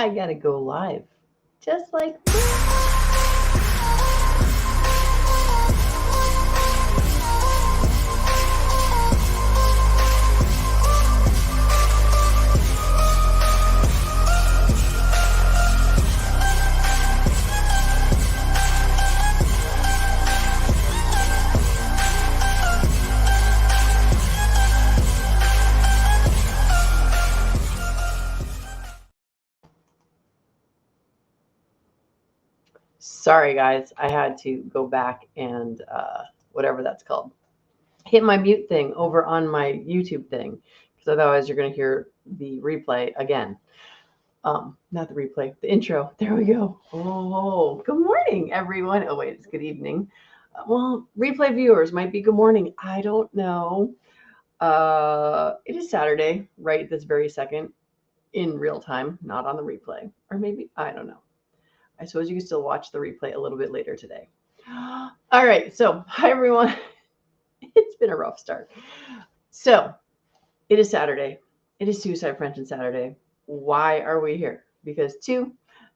I gotta go live. Just like sorry guys, I had to go back and whatever that's called. Hit my mute thing over on my YouTube thing because otherwise you're gonna hear the replay again. Not the replay, the intro. There we go. Oh, good morning, everyone. Oh, wait, it's good evening. Well, replay viewers might be good morning. I don't know. It is Saturday, right this very second, in real time, not on the replay. Or maybe, I don't know. I suppose you can still watch the replay a little bit later today. All right, so hi, everyone. It's been a rough start. So it is Saturday. It is Suicide Prevention Saturday. Why are we here? Because 2 out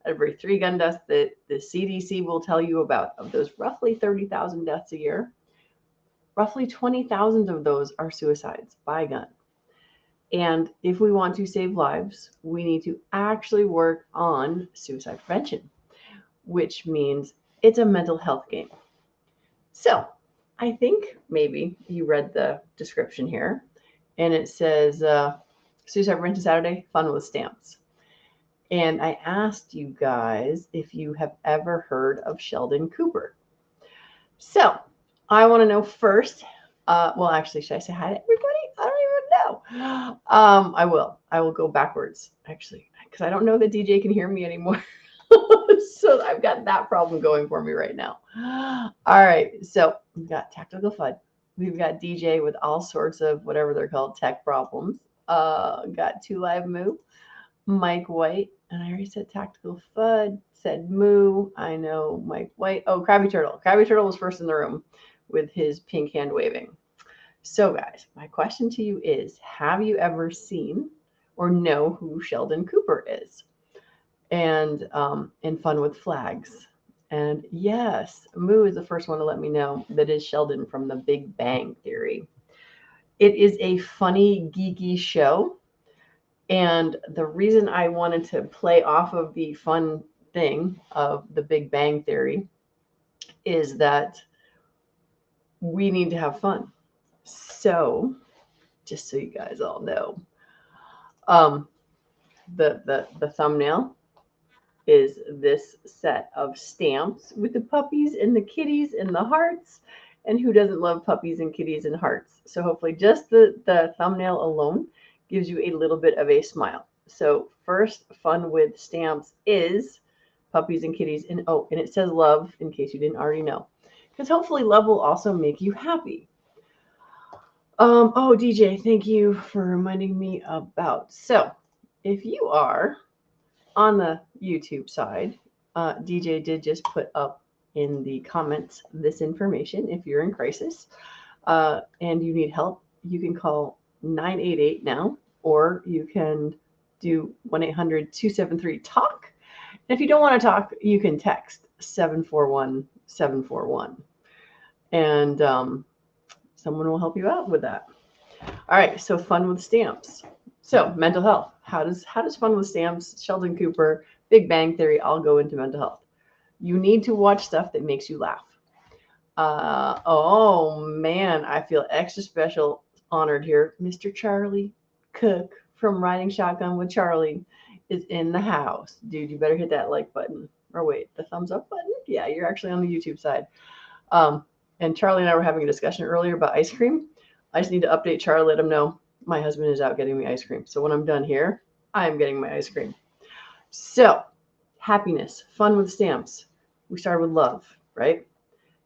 of every 3 gun deaths that the CDC will tell you about, of those roughly 30,000 deaths a year, roughly 20,000 of those are suicides by gun. And if we want to save lives, we need to actually work on suicide prevention, which means it's a mental health game. So I think maybe you read the description here, and it says Suicide Prevention Saturday, fun with stamps. And I asked you guys if you have ever heard of Sheldon Cooper. So I want to know first. Well, actually, should I say hi to everybody? I don't even know. I will go backwards, actually, because I don't know that DJ can hear me anymore. So I've got that problem going for me right now. All right. So we've got Tactical FUD. We've got DJ with all sorts of whatever they're called, tech problems. Got 2 Live Moo, Mike White, and I already said Tactical FUD, said Moo. I know Mike White. Oh, Krabby Turtle. Krabby Turtle was first in the room with his pink hand waving. So, guys, my question to you is, have you ever seen or know who Sheldon Cooper is? And Fun with Flags. And yes, Moo is the first one to let me know that is Sheldon from The Big Bang Theory. It is a funny, geeky show. And the reason I wanted to play off of the fun thing of The Big Bang Theory is that we need to have fun. So, just so you guys all know, the thumbnail is this set of stamps with the puppies and the kitties and the hearts. And who doesn't love puppies and kitties and hearts? So hopefully just the thumbnail alone gives you a little bit of a smile. So first fun with stamps is puppies and kitties. And it says love, in case you didn't already know. Because hopefully love will also make you happy. DJ, thank you for reminding me about. So if you are on the YouTube side, DJ did just put up in the comments this information. If you're in crisis and you need help, you can call 988 now, or you can do 1-800-273-TALK. And if you don't want to talk, you can text 741-741. And someone will help you out with that. All right, so fun with stamps. So mental health. How does fun with stamps, Sheldon Cooper, Big Bang Theory all go into mental health? You need to watch stuff that makes you laugh. Oh man, I feel extra special honored here. Mr. Charlie Cook from Riding Shotgun with Charlie is in the house. Dude, you better hit that like button. Or wait, the thumbs up button? Yeah, you're actually on the YouTube side. And Charlie and I were having a discussion earlier about ice cream. I just need to update Charlie, let him know my husband is out getting me ice cream. So when I'm done here, I am getting my ice cream. So happiness, fun with stamps. We started with love, right?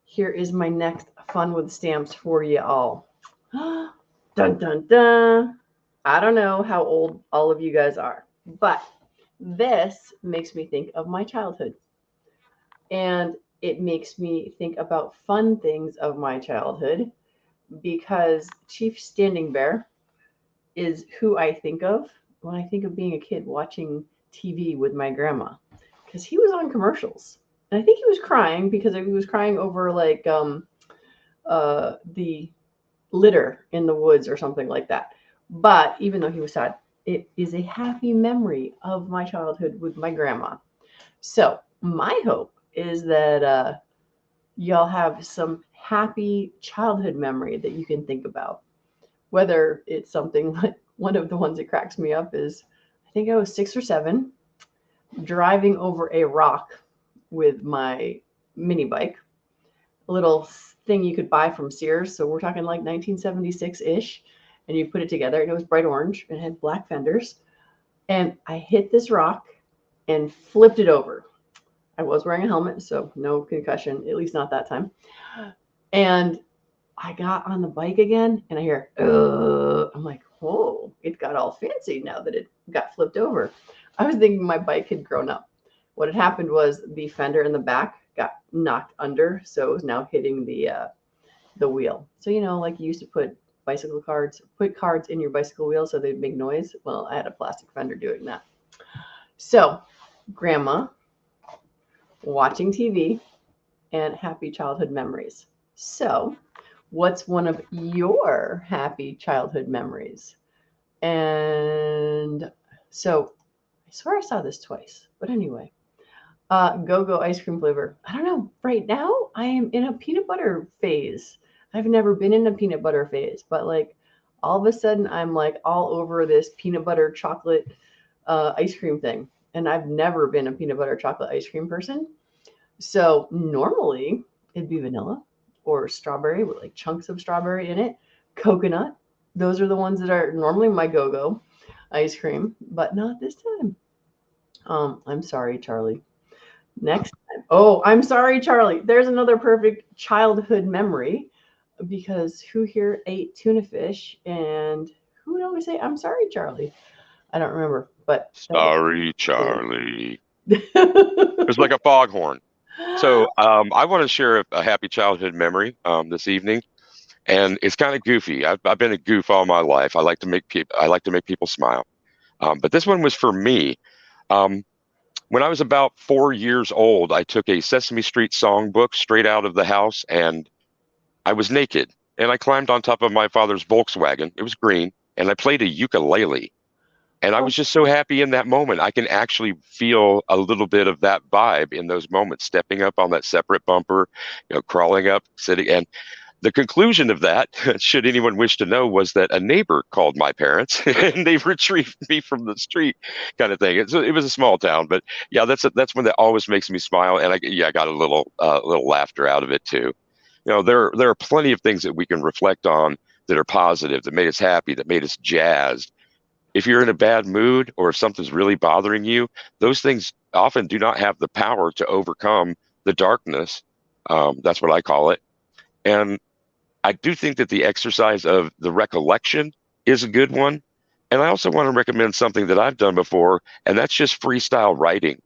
Here is my next fun with stamps for you all. Dun, dun, dun. I don't know how old all of you guys are, but this makes me think of my childhood. And it makes me think about fun things of my childhood because Chief Standing Bear is who I think of when I think of being a kid watching TV with my grandma because he was on commercials. And I think he was crying because he was crying over like the litter in the woods or something like that. But even though he was sad, it is a happy memory of my childhood with my grandma. So my hope is that y'all have some happy childhood memory that you can think about. Whether it's something like one of the ones that cracks me up is I think I was 6 or 7 driving over a rock with my mini bike, a little thing you could buy from Sears. So we're talking like 1976 ish. And you put it together and it was bright orange and had black fenders. And I hit this rock and flipped it over. I was wearing a helmet, so no concussion, at least not that time. And I got on the bike again and I hear, I'm like, whoa, it got all fancy now that it got flipped over. I was thinking my bike had grown up. What had happened was the fender in the back got knocked under, so it was now hitting the wheel. So like you used to put cards in your bicycle wheel so they'd make noise. Well, I had a plastic fender doing that. So, grandma, watching TV, and happy childhood memories. So, what's one of your happy childhood memories? And so, I swear I saw this twice, but anyway, go-go ice cream flavor. I don't know. Right now, I am in a peanut butter phase. I've never been in a peanut butter phase, but like all of a sudden, I'm like all over this peanut butter chocolate ice cream thing. And I've never been a peanut butter chocolate ice cream person. So normally it'd be vanilla or strawberry with like chunks of strawberry in it, coconut. Those are the ones that are normally my go-go ice cream, but not this time. I'm sorry, Charlie. Next time. Oh, I'm sorry, Charlie. There's another perfect childhood memory because who here ate tuna fish and who would always say, I'm sorry, Charlie? I don't remember, but that was Sorry, Charlie. cool. It's like a foghorn. So I want to share a happy childhood memory this evening, and it's kind of goofy. I've been a goof all my life. I like to make people smile. But this one was for me. Um, when I was about 4 years old, I took a Sesame Street songbook straight out of the house, and I was naked. And I climbed on top of my father's Volkswagen. It was green, and I played a ukulele. And I Oh, was just so happy in that moment. I can actually feel a little bit of that vibe in those moments, stepping up on that separate bumper, crawling up, sitting. And the conclusion of that, should anyone wish to know, was that a neighbor called my parents and they retrieved me from the street, kind of thing. It was a small town, but yeah, that's when that always makes me smile, and I got a little laughter out of it too. There are plenty of things that we can reflect on that are positive, that made us happy, that made us jazzed. If you're in a bad mood or if something's really bothering you, those things often do not have the power to overcome the darkness. That's what I call it. And I do think that the exercise of the recollection is a good one. And I also want to recommend something that I've done before, and that's just freestyle writing.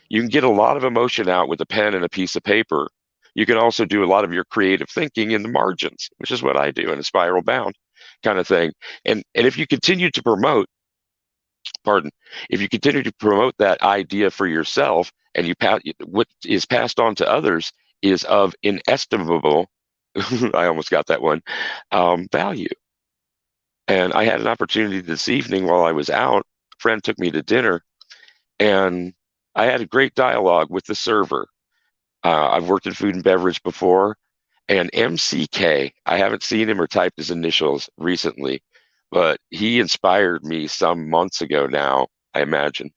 You can get a lot of emotion out with a pen and a piece of paper. You can also do a lot of your creative thinking in the margins, which is what I do in a spiral bound kind of thing. And if you continue to promote, pardon, if you continue to promote that idea for yourself and what is passed on to others is of inestimable, I almost got that one, value. And I had an opportunity this evening while I was out. A friend took me to dinner, and I had a great dialogue with the server. I've worked in food and beverage before, and MCK, I haven't seen him or typed his initials recently, but he inspired me some months ago now, I imagine,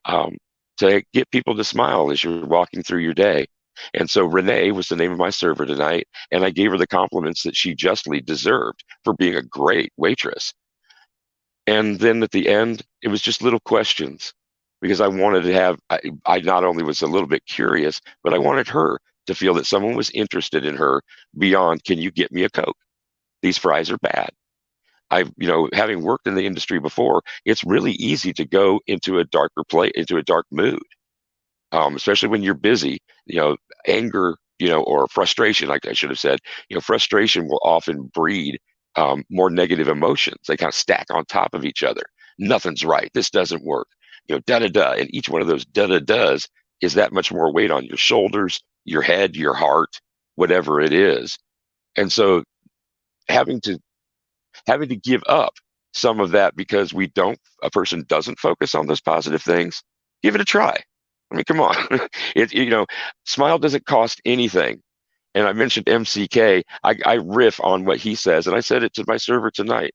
um, to get people to smile as you're walking through your day. And so Renee was the name of my server tonight, and I gave her the compliments that she justly deserved for being a great waitress. And then at the end, it was just little questions because I wanted to I not only was a little bit curious, but I wanted her to feel that someone was interested in her beyond, can you get me a Coke? These fries are bad. Having worked in the industry before, it's really easy to go into a darker play, into a dark mood, especially when you're busy. Anger, or frustration, like I should have said, frustration will often breed more negative emotions. They kind of stack on top of each other. Nothing's right. This doesn't work. da da da, and each one of those da da does is that much more weight on your shoulders, your head, your heart, whatever it is. And so having to having to give up some of that because a person doesn't focus on those positive things, give it a try. I mean, come on. Smile doesn't cost anything. And I mentioned MCK. I riff on what he says, and I said it to my server tonight.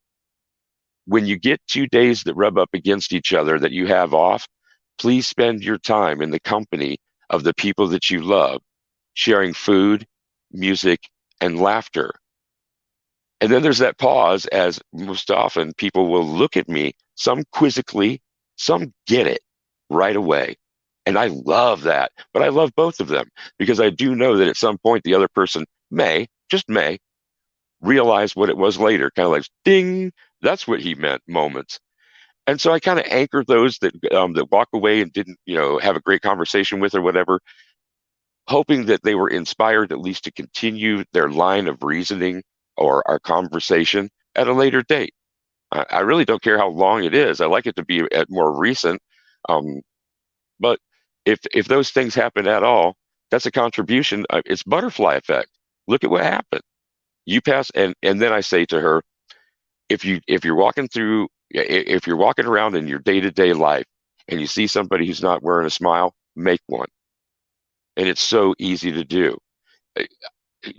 When you get 2 days that rub up against each other that you have off, please spend your time in the company of the people that you love, sharing food, music, and laughter. And then there's that pause, as most often people will look at me, some quizzically, some get it right away. And I love that. But I love both of them because I do know that at some point the other person just may, realize what it was later, kind of like, ding, that's what he meant moments. And so I kind of anchor those that walk away and didn't, have a great conversation with or whatever, hoping that they were inspired at least to continue their line of reasoning or our conversation at a later date. I really don't care how long it is. I like it to be at more recent. Um, but if those things happen at all, that's a contribution. It's butterfly effect. Look at what happened. You pass, and then I say to her, if you're walking around in your day-to-day life and you see somebody who's not wearing a smile, make one. And it's so easy to do.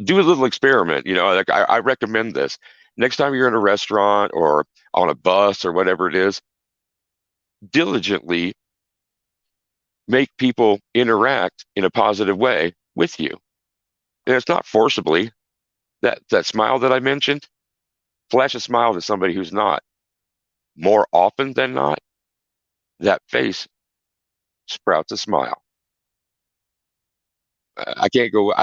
Do a little experiment. Like I recommend this. Next time you're in a restaurant or on a bus or whatever it is, diligently make people interact in a positive way with you. And it's not forcibly. That smile that I mentioned, flash a smile to somebody who's not. More often than not, that face sprouts a smile. I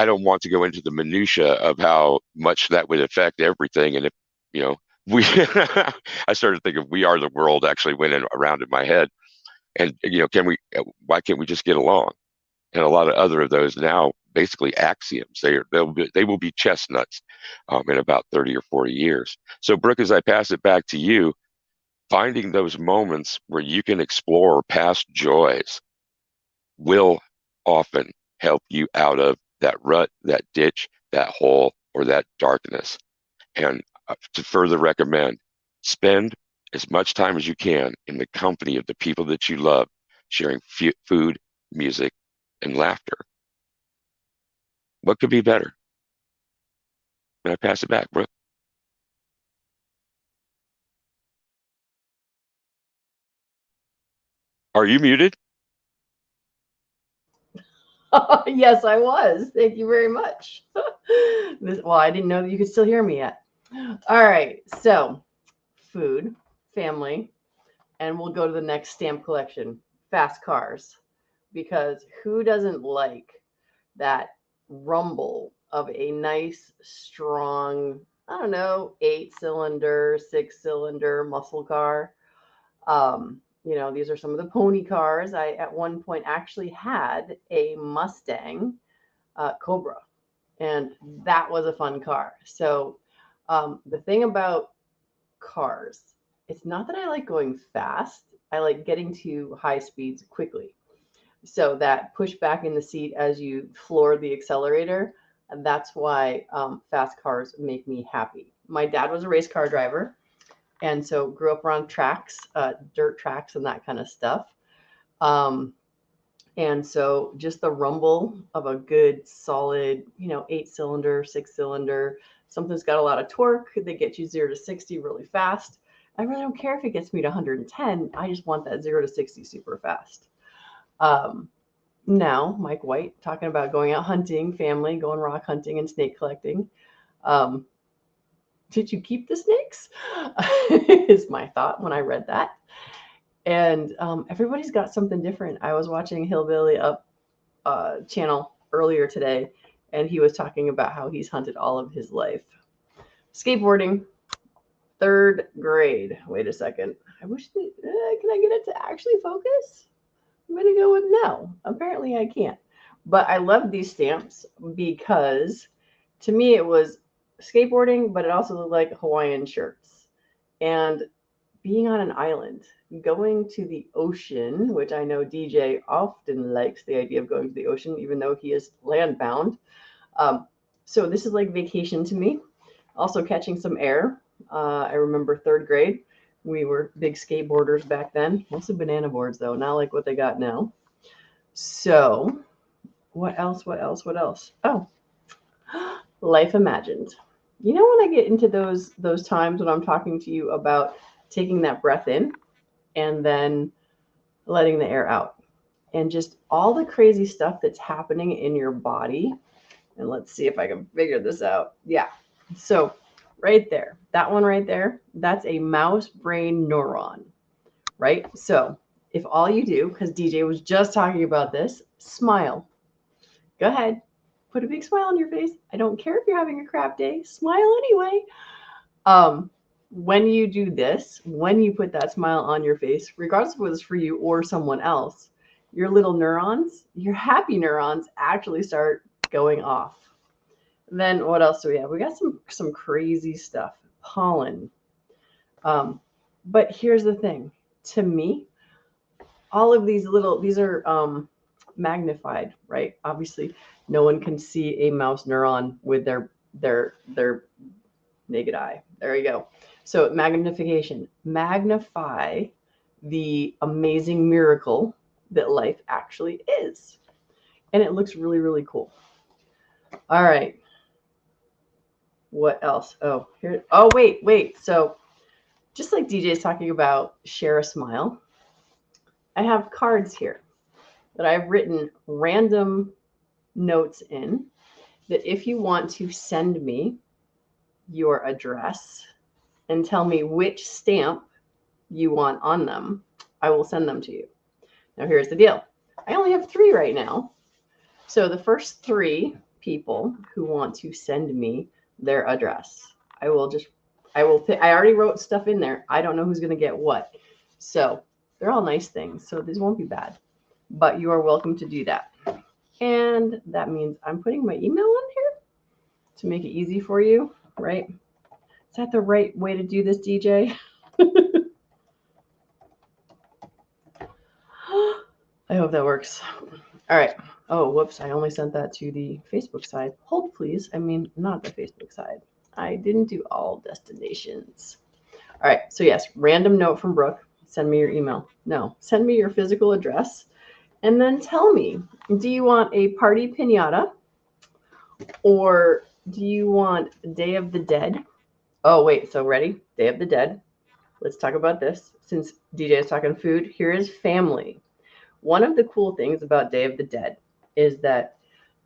don't want to go into the minutia of how much that would affect everything. And if, we, I started thinking we are the world actually went around in my head. And, why can't we just get along? And a lot of other of those now basically axioms. They will be chestnuts in about 30 or 40 years. So, Brooke, as I pass it back to you, finding those moments where you can explore past joys will often help you out of that rut, that ditch, that hole, or that darkness. And to further recommend, spend as much time as you can in the company of the people that you love, sharing food, music, and laughter. What could be better? And I pass it back, Brooke. Are you muted? Yes, I was. Thank you very much. Well, I didn't know that you could still hear me yet. All right. So, food, family, and we'll go to the next stamp collection, fast cars. Because who doesn't like that rumble of a nice, strong, I don't know, 8-cylinder, 6-cylinder muscle car? These are some of the pony cars. I, at one point, actually had a Mustang Cobra, and that was a fun car. So, the thing about cars, it's not that I like going fast, I like getting to high speeds quickly. So, that push back in the seat as you floor the accelerator, and that's why fast cars make me happy. My dad was a race car driver, and so grew up around tracks, dirt tracks, and that kind of stuff. Um, and so just the rumble of a good solid, 8-cylinder, 6-cylinder, something that's got a lot of torque that gets you 0 to 60 really fast. I really don't care if it gets me to 110. I just want that 0 to 60 super fast. Um, Now, Mike White talking about going out hunting, family, going rock hunting and snake collecting. Um, did you keep the snakes? Is my thought when I read that. And everybody's got something different. I was watching Hillbilly Up channel earlier today, and he was talking about how he's hunted all of his life. Skateboarding, third grade. Wait a second. I wish can I get it to actually focus? I'm going to go with no. Apparently I can't. But I love these stamps because to me it was skateboarding, but it also looked like Hawaiian shirts. And being on an island, going to the ocean, which I know DJ often likes the idea of going to the ocean, even though he is land bound. So this is like vacation to me. Also catching some air. I remember third grade. We were big skateboarders back then. Mostly banana boards though, not like what they got now. So what else? What else? What else? Oh, life imagined. You know when I get into those times when I'm talking to you about taking that breath in and then letting the air out and just all the crazy stuff that's happening in your body. And let's see if I can figure this out. Yeah. So right there, that one right there, that's a mouse brain neuron, right? So if all you do, because DJ was just talking about this, smile. Go ahead. Put a big smile on your face. I don't care if you're having a crap day. Smile anyway. Um, when you do this, when you put that smile on your face, regardless of whether it's for you or someone else, your little neurons, your happy neurons actually start going off. Then what else do we have? We got some crazy stuff. Pollen. But here's the thing. To me, all of these are magnified, right? Obviously, no one can see a mouse neuron with their naked eye. There you go. So magnification. Magnify the amazing miracle that life actually is. And it looks really, really cool. All right. What else? Oh, here. Oh, wait. So just like DJ is talking about share a smile, I have cards here that I've written random notes in that if you want to send me your address and tell me which stamp you want on them, I will send them to you. Now, here's the deal. I only have 3 right now. So the first 3 people who want to send me their address, I already wrote stuff in there. I don't know who's going to get what. So they're all nice things. So this won't be bad, but you are welcome to do that. And that means I'm putting my email on here to make it easy for you, right? Is that the right way to do this, DJ? I hope that works. All right. Oh, whoops. I only sent that to the Facebook side. Hold, please. I mean, not the Facebook side. I didn't do all destinations. All right. So, yes, random note from Brooke. Send me your email. No, send me your physical address. And then tell me, do you want a party piñata? Or do you want Day of the Dead? Oh, wait. So, ready? Day of the Dead. Let's talk about this. Since DJ is talking food, here is family. One of the cool things about Day of the Dead is that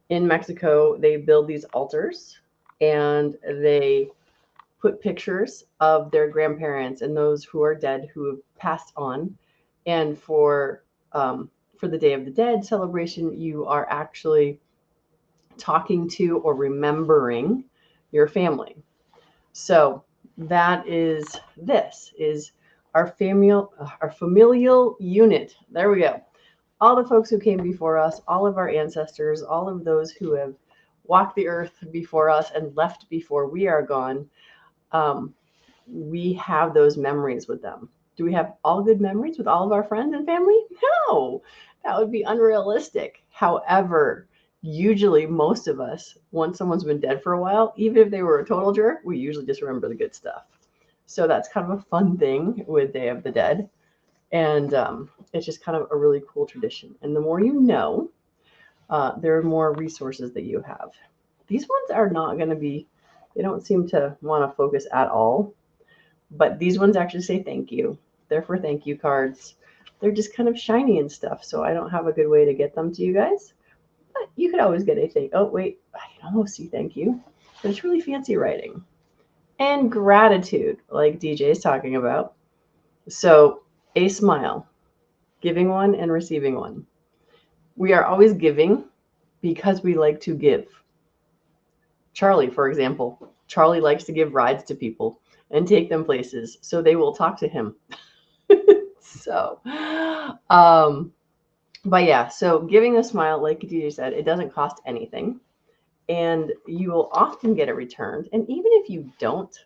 in Mexico, they build these altars and they put pictures of their grandparents and those who are dead who have passed on. And for the Day of the Dead celebration, you are actually talking to or remembering your family. So that is our familial unit. There we go. All the folks who came before us, all of our ancestors, all of those who have walked the earth before us and left before we are gone, we have those memories with them. Do we have all good memories with all of our friends and family? No, that would be unrealistic. However, usually most of us, once someone's been dead for a while, even if they were a total jerk, we usually just remember the good stuff. So that's kind of a fun thing with Day of the Dead. And it's just kind of a really cool tradition. And the more you know, there are more resources that you have. These ones are not going to be, they don't seem to want to focus at all. But these ones actually say thank you. They're for thank you cards. They're just kind of shiny and stuff. So I don't have a good way to get them to you guys. But you could always get a thank. Oh, wait, I can almost see thank you. But it's really fancy writing. And gratitude, like DJ is talking about. So a smile, giving one and receiving one. We are always giving because we like to give. Charlie, for example, Charlie likes to give rides to people and take them places so they will talk to him. So, but yeah, so giving a smile, like DJ said, it doesn't cost anything and you will often get it returned. And even if you don't,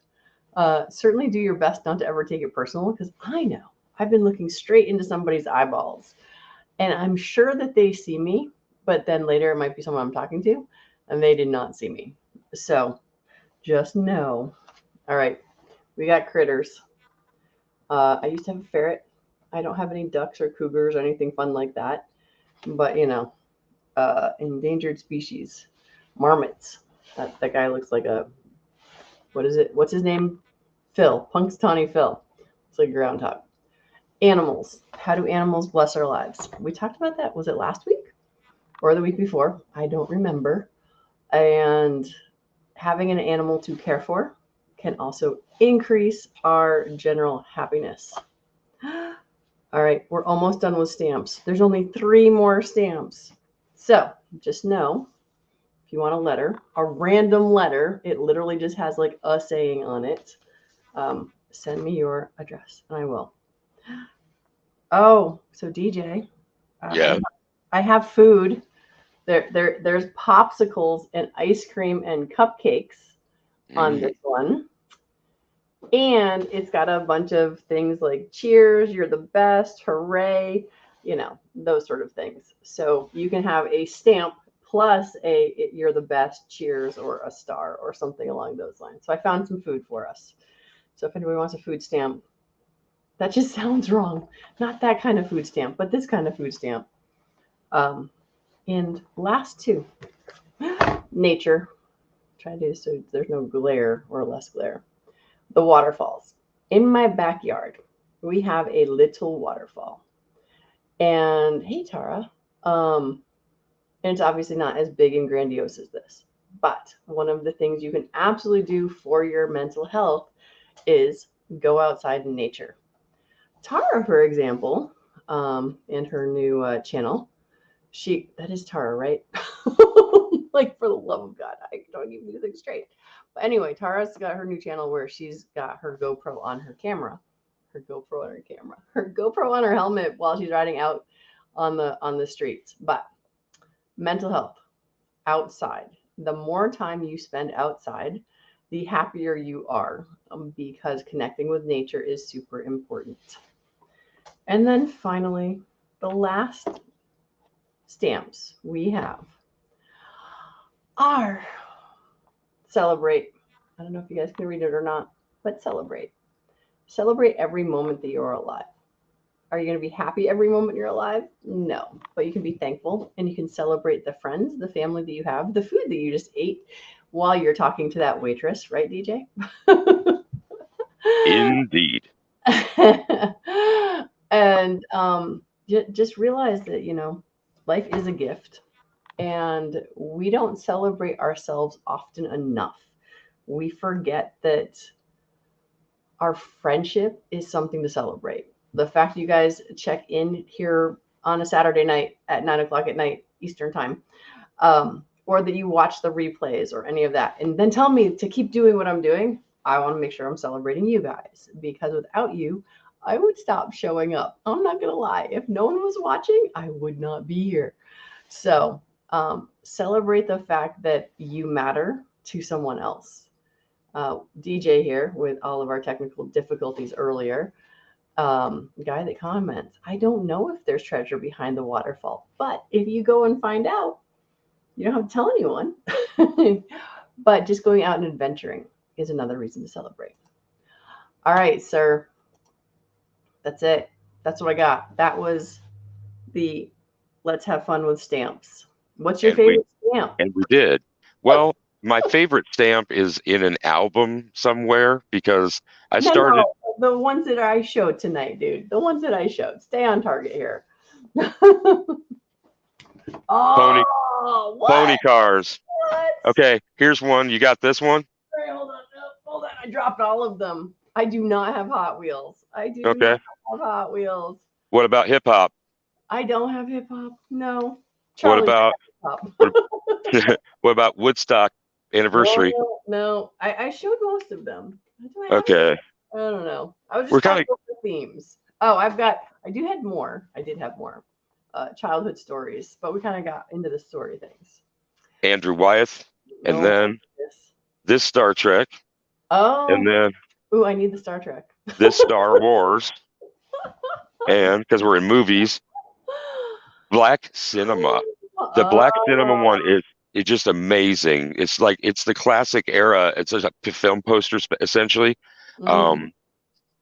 Certainly do your best not to ever take it personal because I know I've been looking straight into somebody's eyeballs and I'm sure that they see me, but then later it might be someone I'm talking to and they did not see me. So just know. All right, we got critters. I used to have a ferret. I don't have any ducks or cougars or anything fun like that, but endangered species, marmots. That guy looks like a what is it? What's his name? Phil, Punxsutawney Phil. It's like a groundhog. Animals. How do animals bless our lives? We talked about that. Was it last week or the week before? I don't remember. And having an animal to care for can also increase our general happiness. All right, we're almost done with stamps. There's only 3 more stamps. So just know if you want a letter, a random letter, it literally just has like a saying on it. Send me your address and I will. Oh, so DJ, Yeah. I have food. There's popsicles and ice cream and cupcakes on Mm. this one. And it's got a bunch of things like cheers, you're the best, hooray, those sort of things. So you can have a stamp plus you're the best, cheers, or a star or something along those lines. So I found some food for us. So if anybody wants a food stamp, that just sounds wrong. Not that kind of food stamp, but this kind of food stamp. And last 2, nature. Try to do so there's no glare or less glare. The waterfalls. In my backyard, we have a little waterfall. And hey, Tara, and it's obviously not as big and grandiose as this. But one of the things you can absolutely do for your mental health is go outside in nature. Tara, for example, in her new channel, that is Tara, right? Like for the love of God, I don't even do things straight. But anyway, Tara's got her new channel where she's got her GoPro on her camera, her GoPro on her helmet while she's riding out on the streets. But mental health, outside. The more time you spend outside, the happier you are because connecting with nature is super important. And then finally, the last stamps we have are celebrate. I don't know if you guys can read it or not, but celebrate. Celebrate every moment that you're alive. Are you going to be happy every moment you're alive? No, but you can be thankful and you can celebrate the friends, the family that you have, the food that you just ate while you're talking to that waitress, right, DJ? Indeed. And just realize that, life is a gift and we don't celebrate ourselves often enough. We forget that our friendship is something to celebrate. The fact that you guys check in here on a Saturday night at 9 o'clock at night Eastern time, or that you watch the replays or any of that, and then tell me to keep doing what I'm doing. I want to make sure I'm celebrating you guys because without you, I would stop showing up. I'm not going to lie. If no one was watching, I would not be here. So celebrate the fact that you matter to someone else. DJ here with all of our technical difficulties earlier. Guy that comments, I don't know if there's treasure behind the waterfall, but if you go and find out, you don't have to tell anyone. But just going out and adventuring is another reason to celebrate. All right, sir. That's it. That's what I got. That was the let's have fun with stamps. What's your And we favorite stamp? and we did. Well, my favorite stamp is in an album somewhere because I started No, the ones that I showed tonight, dude. The ones that I showed. Stay on target here. pony Oh, pony what? cars. What? Okay, here's one. You got this one? Sorry, hold on. No, hold on. I dropped all of them. I do not have Hot Wheels. I do Okay. not have Hot Wheels. What about hip hop? I don't have hip hop. No. What Charlie about hip hop. what, what about Woodstock anniversary? No. I showed most of them. Do I have it? Okay. I don't know. I was We're just kind talking of about the themes. Oh, I do have more. I did have more childhood stories, but we kind of got into the story things. Andrew Wyeth, and Oh my then goodness. this Star Trek, and Oh, then Ooh, I need the Star Trek. this Star Wars, and because we're in movies, black cinema. The black cinema Oh. one is just amazing. It's like it's the classic era. It's just a film posters essentially, Mhm. um,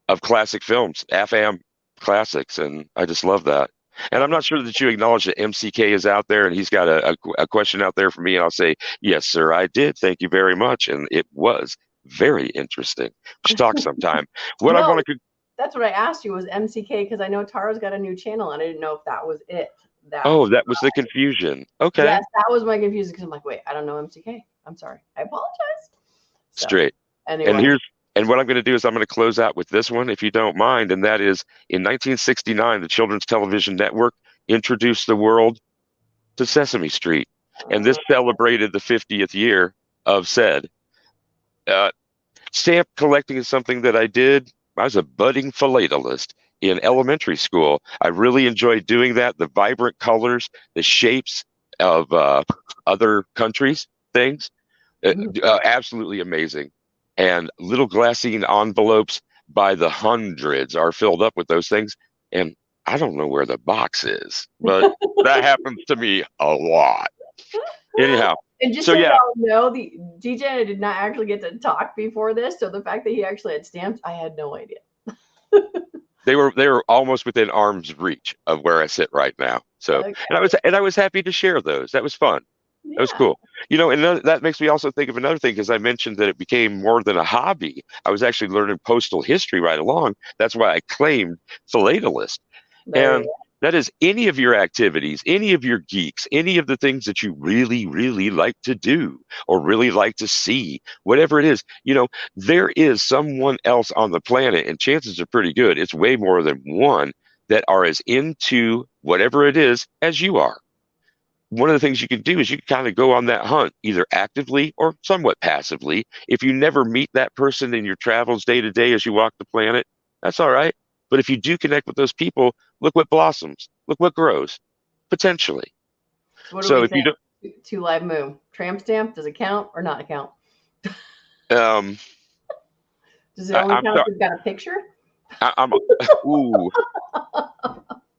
of classic films, AFAM classics, and I just love that. And I'm not sure that you acknowledge that MCK is out there, and he's got a question out there for me, and I'll say, yes, sir, I did. Thank you very much, and it was very interesting. We should talk sometime. What I No, want to that's what I asked you was MCK because I know Tara's got a new channel and I didn't know if that was it. Oh, That's that was the confusion. Okay. yes, that was my confusion because I'm like, wait, I don't know MCK. I'm sorry. I apologize. So Straight. And anyway, here's and what I'm going to do is I'm going to close out with this one, if you don't mind, and that is in 1969, the Children's Television Network introduced the world to Sesame Street, and this uh, celebrated the 50th year of said. Uh, Stamp collecting is something that I did. I was a budding philatelist in elementary school. I really enjoyed doing that. The vibrant colors, the shapes of other countries, things. Absolutely amazing. And little glassine envelopes by the hundreds are filled up with those things. And I don't know where the box is, but that happens to me a lot. Anyhow, and just so so yeah, y'all know, the DJ and I did not actually get to talk before this, so the fact that he actually had stamps, I had no idea. they were almost within arm's reach of where I sit right now. So, Okay. and I was happy to share those. That was fun. That was Yeah. cool. And that makes me also think of another thing because I mentioned that it became more than a hobby. I was actually learning postal history right along. That's why I claimed philatelist. There you And go. that is any of your activities, any of your geeks, any of the things that you really, really like to do or really like to see, whatever it is, there is someone else on the planet, and chances are pretty good. It's way more than one that are as into whatever it is as you are. One of the things you can do is you can kind of go on that hunt, either actively or somewhat passively. If you never meet that person in your travels day to day as you walk the planet, that's all right. But if you do connect with those people, look what blossoms, look what grows, potentially. So what do So we if you think? Two live moo. Tramp stamp, does it count or not count? don't, Does it only I'm count sorry, if you've got a picture? I'm, ooh,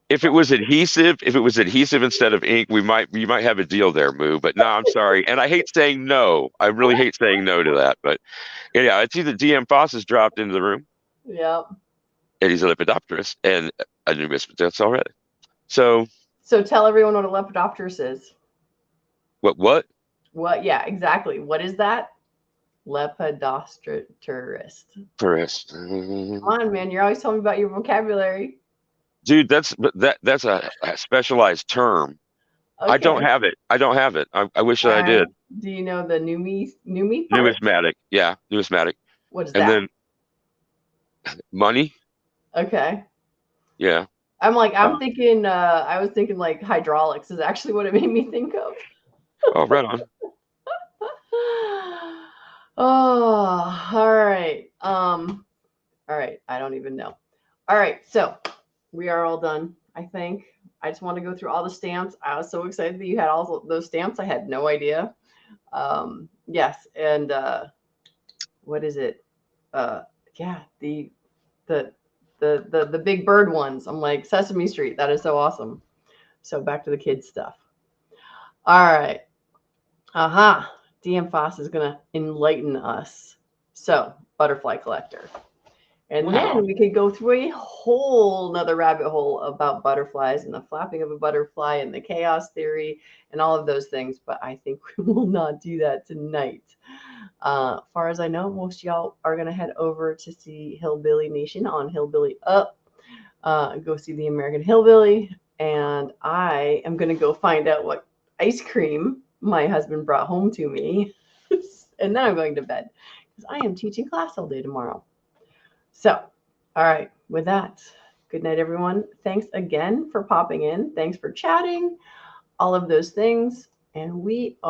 if it was adhesive instead of ink, we might have a deal there, Moo. But no, I'm sorry, and I hate saying no. I really hate saying no to that. But yeah, I see that DM Foss has dropped into the room, Yeah. and he's a lepidopterist and a numismatist already. So So tell everyone what a lepidopterist is. what? What? What? Yeah, exactly. What is that? Lepidopterist. Tourist. Come on, man. You're always telling me about your vocabulary. Dude, that's a specialized term. I don't Okay. have it. I don't have it. I wish that I And did. do you know the new me part? Numismatic. Yeah, numismatic. What is And that? then money. Okay. Yeah. I'm Uh, thinking I was thinking like hydraulics is actually what it made me think of. oh, right on. Oh, all right. All right. I don't even know. All right. So we are all done, I think. I just want to go through all the stamps. I was so excited that you had all those stamps. I had no idea. Yes. And what is it? Yeah, the the big bird ones. I'm like Sesame Street. That is so awesome. So back to the kids stuff. All right. Aha. DM Foss is gonna enlighten us. So butterfly collector. And Wow. then we could go through a whole nother rabbit hole about butterflies and the flapping of a butterfly and the chaos theory and all of those things. But I think we will not do that tonight. Far as I know, most of y'all are going to head over to see Hillbilly Nation on Hillbilly Up. Go see the American Hillbilly. And I am going to go find out what ice cream my husband brought home to me. And then I'm going to bed because I am teaching class all day tomorrow. So, all right, with that, good night, everyone. Thanks again for popping in. Thanks for chatting, all of those things. And we are.